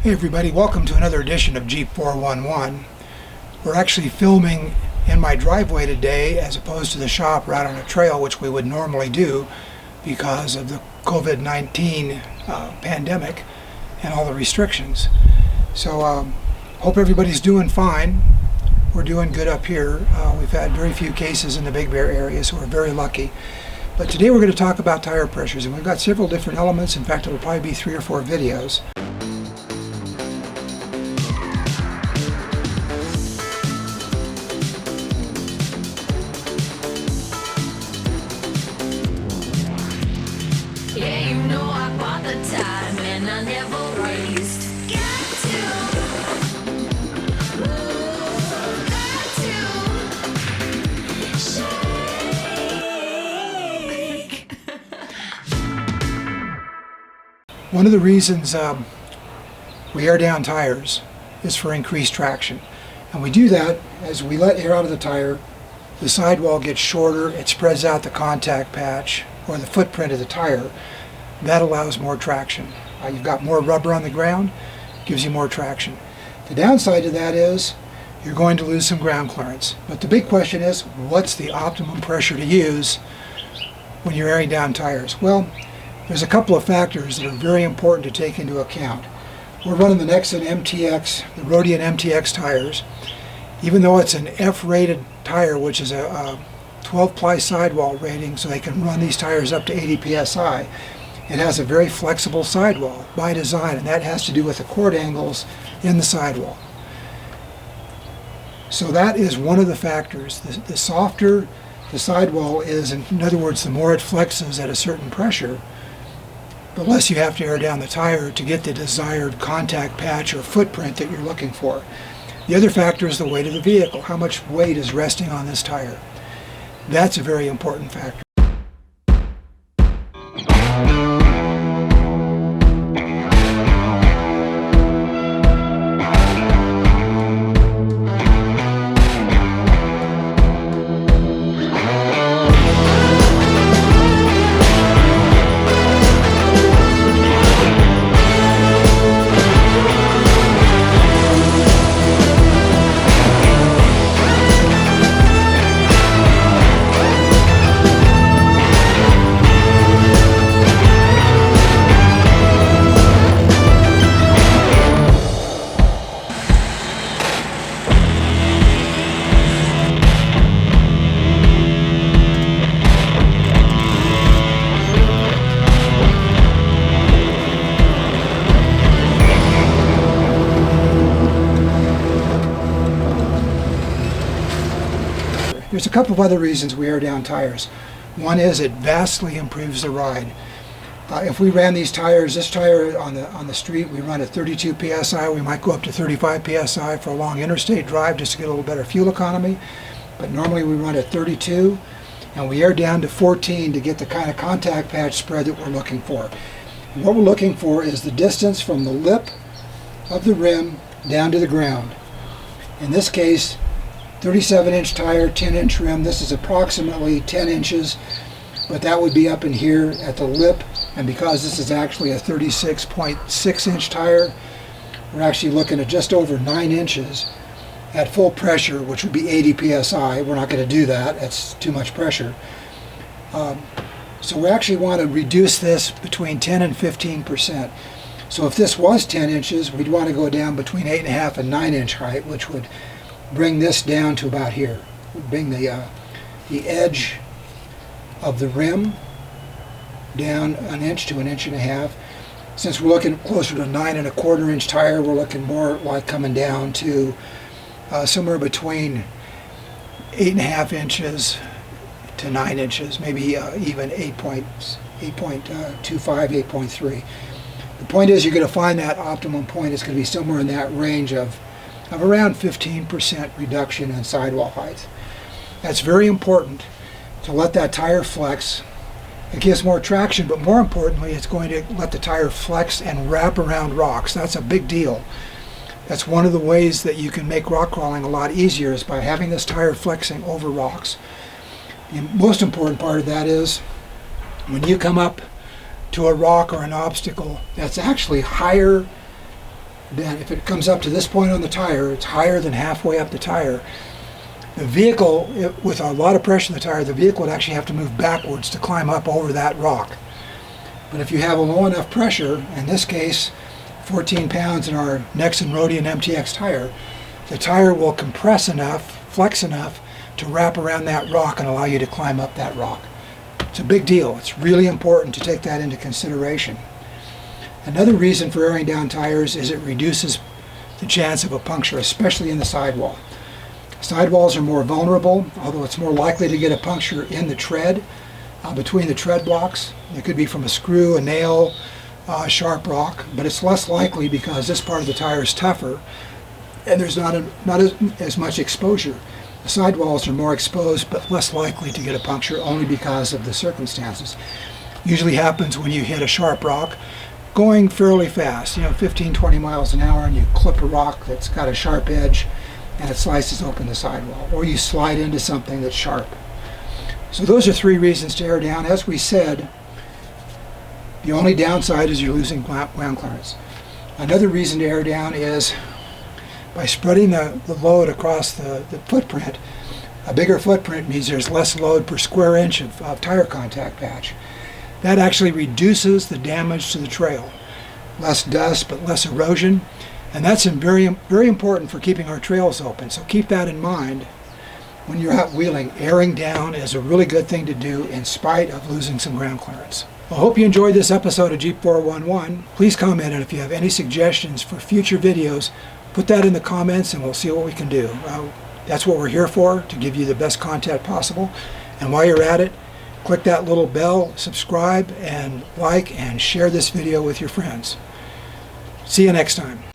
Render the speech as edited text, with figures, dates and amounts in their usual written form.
Hey everybody, welcome to another edition of Jeep 411. We're actually filming in my driveway today as opposed to the shop right on a trail, which we would normally do because of the COVID-19 pandemic and all the restrictions. So hope everybody's doing fine. We're doing good up here. We've had very few cases in the Big Bear area, so we're very lucky. But today we're going to talk about tire pressures, and we've got several different elements. In fact, it'll probably be 3 or 4 videos. Yeah, you know I bought the time and I never waste. Got to shake. One of the reasons we air down tires is for increased traction. And we do that as we let air out of the tire, the sidewall gets shorter, it spreads out the contact patch or the footprint of the tire. That allows more traction. You've got more rubber on the ground, gives you more traction. The downside of that is you're going to lose some ground clearance. But the big question is, what's the optimum pressure to use when you're airing down tires? Well, there's a couple of factors that are very important to take into account. We're running the Nexen MTX, the Rodian MTX tires. Even though it's an F-rated tire, which is a 12-ply sidewall rating, so they can run these tires up to 80 psi, it has a very flexible sidewall by design, and that has to do with the chord angles in the sidewall. So that is one of the factors. The softer the sidewall is, in other words, the more it flexes at a certain pressure, the less you have to air down the tire to get the desired contact patch or footprint that you're looking for. The other factor is the weight of the vehicle. How much weight is resting on this tire? That's a very important factor. There's a couple of other reasons we air down tires. One is it vastly improves the ride. If we ran these tires, this tire on the street, we run at 32 psi. We might go up to 35 psi for a long interstate drive just to get a little better fuel economy. But normally we run at 32, and we air down to 14 to get the kind of contact patch spread that we're looking for. And what we're looking for is the distance from the lip of the rim down to the ground. In this case, 37-inch tire, 10-inch rim. This is approximately 10 inches, but that would be up in here at the lip. And because this is actually a 36.6-inch tire, we're actually looking at just over 9 inches at full pressure, which would be 80 psi. We're not going to do that. That's too much pressure. So we actually want to reduce this between 10 and 15%. So if this was 10 inches, we'd want to go down between 8.5 and 9-inch height, which would bring this down to about here. Bring the edge of the rim down an inch to an inch and a half. Since we're looking closer to 9.25-inch tire, we're looking more like coming down to somewhere between 8.5 inches to 9 inches, maybe even 8.25, 8.3. The point is, you're going to find that optimum point is going to be somewhere in that range of around 15% reduction in sidewall height. That's very important to let that tire flex. It gives more traction, but more importantly, it's going to let the tire flex and wrap around rocks. That's a big deal. That's one of the ways that you can make rock crawling a lot easier, is by having this tire flexing over rocks. The most important part of that is when you come up to a rock or an obstacle that's actually higher then if it comes up to this point on the tire, it's higher than halfway up the tire. The vehicle, with a lot of pressure in the tire, the vehicle would actually have to move backwards to climb up over that rock. But if you have a low enough pressure, in this case, 14 pounds in our Nexen Rhodian MTX tire, the tire will compress enough, flex enough, to wrap around that rock and allow you to climb up that rock. It's a big deal. It's really important to take that into consideration. Another reason for airing down tires is it reduces the chance of a puncture, especially in the sidewall. Sidewalls are more vulnerable, although it's more likely to get a puncture in the tread, between the tread blocks. It could be from a screw, a nail, a sharp rock, but it's less likely because this part of the tire is tougher and there's not as much exposure. The sidewalls are more exposed but less likely to get a puncture only because of the circumstances. Usually happens when you hit a sharp rock going fairly fast, 15, 20 miles an hour, and you clip a rock that's got a sharp edge and it slices open the sidewall, or you slide into something that's sharp. So those are 3 reasons to air down. As we said, the only downside is you're losing ground clearance. Another reason to air down is by spreading the load across the footprint. A bigger footprint means there's less load per square inch of tire contact patch. That actually reduces the damage to the trail. Less dust, but less erosion. And that's very, very important for keeping our trails open. So keep that in mind when you're out wheeling. Airing down is a really good thing to do in spite of losing some ground clearance. I hope you enjoyed this episode of Jeep 411. Please comment, and if you have any suggestions for future videos, put that in the comments and we'll see what we can do. That's what we're here for, to give you the best content possible. And while you're at it, click that little bell, subscribe, and like and share this video with your friends. See you next time.